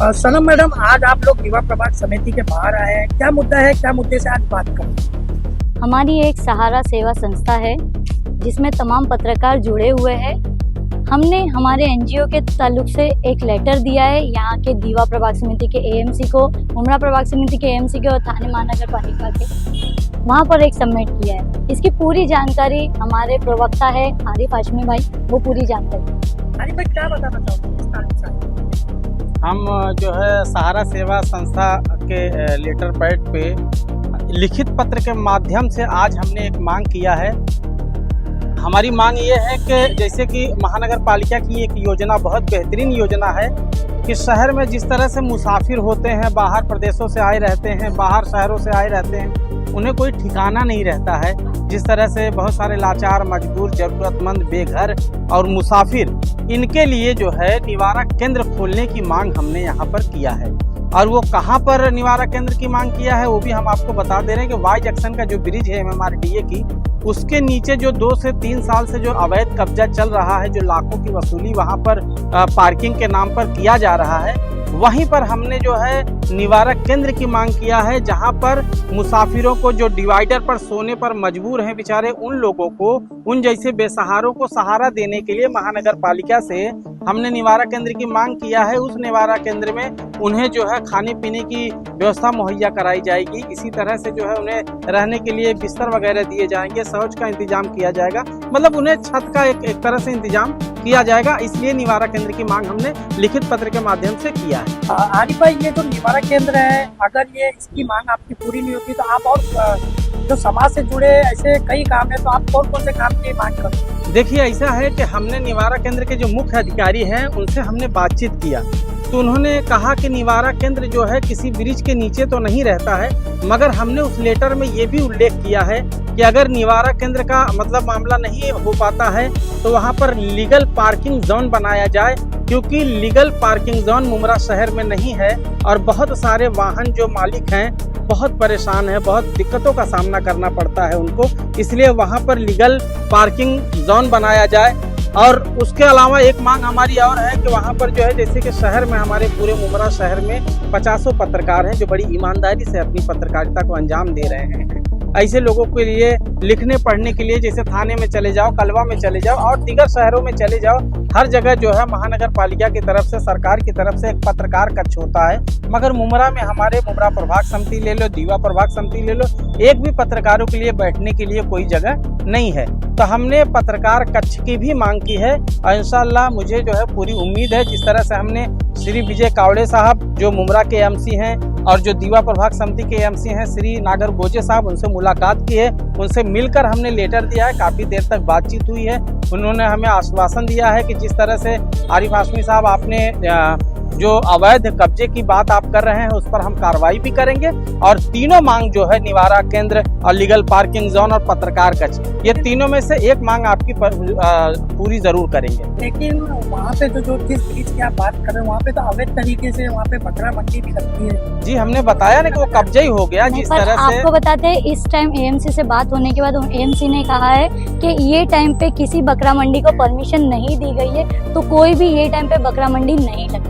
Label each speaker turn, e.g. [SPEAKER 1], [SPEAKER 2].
[SPEAKER 1] सनम madam, आज आप लोग युवा प्रभाग समिति के बाहर आए हैं, क्या मुद्दा है, क्या मुद्दे से आज बात करें?
[SPEAKER 2] हमारी एक सहारा सेवा संस्था है जिसमें तमाम पत्रकार जुड़े हुए हैं। हमने हमारे एनजीओ के ताल्लुक से एक लेटर दिया है यहाँ के दीवा प्रभाग समिति के एएमसी को, मुमरा प्रभाग समिति के एएमसी के और थाने महानगर पालिका के। वहाँ पर एक सबमिट किया है। इसकी पूरी जानकारी हमारे प्रवक्ता है आरिफ हाशमी भाई, वो पूरी जानकारी।
[SPEAKER 1] आरिफ भाई, क्या बताना चाहोगे?
[SPEAKER 3] हम जो है सहारा सेवा संस्था के लेटर पैड पे लिखित पत्र के माध्यम से आज हमने एक मांग किया है। हमारी मांग ये है कि जैसे कि महानगर पालिका की एक योजना, बहुत बेहतरीन योजना है कि शहर में जिस तरह से मुसाफिर होते हैं, बाहर प्रदेशों से आए रहते हैं, बाहर शहरों से आए रहते हैं, उन्हें कोई ठिकाना नहीं रहता है। जिस तरह से बहुत सारे लाचार, मजबूर, ज़रूरतमंद, बेघर और मुसाफिर, इनके लिए जो है निवारा केंद्र खोलने की मांग हमने यहाँ पर किया है। और वो कहाँ पर निवारा केंद्र की मांग किया है वो भी हम आपको बता दे रहे हैं कि वाई जंक्शन का जो ब्रिज है MMRDA की, उसके नीचे जो 2 से 3 साल से जो अवैध कब्जा चल रहा है, जो लाखों की वसूली वहाँ पर पार्किंग के नाम पर किया जा रहा है, वहीं पर हमने जो है निवारा केंद्र की मांग किया है, जहां पर मुसाफिरों को जो डिवाइडर पर सोने पर मजबूर हैं बेचारे, उन लोगों को, उन जैसे बेसहारों को सहारा देने के लिए महानगर पालिका से हमने निवारा केंद्र की मांग किया है। उस निवारा केंद्र में उन्हें जो है खाने पीने की व्यवस्था मुहैया कराई जाएगी। इसी तरह से जो है उन्हें रहने के लिए बिस्तर वगैरह दिए जाएंगे, शौच का इंतजाम किया जाएगा, मतलब उन्हें छत का एक तरह से इंतजाम किया जाएगा। इसलिए निवारा केंद्र की मांग हमने लिखित पत्र के माध्यम से किया है।
[SPEAKER 1] आरिफ भाई, ये जो निवारा केंद्र है, अगर ये इसकी मांग आपकी पूरी नहीं होती तो आप और जो समाज से जुड़े ऐसे कई काम है, तो आप कौन कौन से काम की मांग करें?
[SPEAKER 3] देखिए, ऐसा है कि हमने निवारा केंद्र के जो मुख्य अधिकारी हैं उनसे हमने बातचीत किया, तो उन्होंने कहा कि निवारा केंद्र जो है किसी ब्रिज के नीचे तो नहीं रहता है, मगर हमने उस लेटर में ये भी उल्लेख किया है कि अगर निवारा केंद्र का मतलब मामला नहीं हो पाता है तो वहाँ पर लीगल पार्किंग जोन बनाया जाए, क्योंकि लीगल पार्किंग जोन मुमरा शहर में नहीं है और बहुत सारे वाहन जो मालिक हैं बहुत परेशान है, बहुत दिक्कतों का सामना करना पड़ता है उनको, इसलिए वहाँ पर लीगल पार्किंग जोन बनाया जाए। और उसके अलावा एक मांग हमारी और है कि वहाँ पर जो है जैसे कि शहर में, हमारे पूरे मुमरा शहर में 50 पत्रकार हैं जो बड़ी ईमानदारी से अपनी पत्रकारिता को अंजाम दे रहे हैं। ऐसे लोगों के लिए लिखने पढ़ने के लिए जैसे थाने में चले जाओ, कलवा में चले जाओ और दीगर शहरों में चले जाओ, हर जगह जो है महानगर पालिका की तरफ से, सरकार की तरफ से एक पत्रकार कक्ष होता है, मगर मुमरा में हमारे मुमरा प्रभाग समिति ले लो, दीवा प्रभाग समिति ले लो, एक भी पत्रकारों के लिए बैठने के लिए कोई जगह नहीं है। तो हमने पत्रकार कक्ष की भी मांग की है और इंशाअल्लाह मुझे जो है पूरी उम्मीद है, जिस तरह से हमने श्री विजय कावड़े साहब जो मुमरा के एमसी हैं और जो दीवा प्रभाग समिति के एमसी हैं श्री नागर बोजे साहब, उनसे मुलाकात की है, उनसे मिलकर हमने लेटर दिया है, काफ़ी देर तक बातचीत हुई है। उन्होंने हमें आश्वासन दिया है कि जिस तरह से आरिफ हाशमी साहब आपने जो अवैध कब्जे की बात आप कर रहे हैं उस पर हम कार्रवाई भी करेंगे, और तीनों मांग जो है निवारा केंद्र और लीगल पार्किंग जोन और पत्रकार कक्ष, ये तीनों में से एक मांग आपकी पूरी जरूर करेंगे।
[SPEAKER 1] लेकिन वहाँ पे जो जिस ब्रिज की आप बात कर रहे हैं वहाँ पे तो अवैध तरीके से वहाँ पे बकरा मंडी भी लगती है।
[SPEAKER 3] जी, हमने बताया ना कि वो कब्जा ही हो गया। जिस तरह से
[SPEAKER 2] आपको बताते हैं, इस टाइम एएमसी से बात होने के बाद एएमसी ने कहा है कि ये टाइम पे किसी बकरा मंडी को परमिशन नहीं दी गई है, तो कोई भी ये टाइम पे बकरा मंडी नहीं लगे।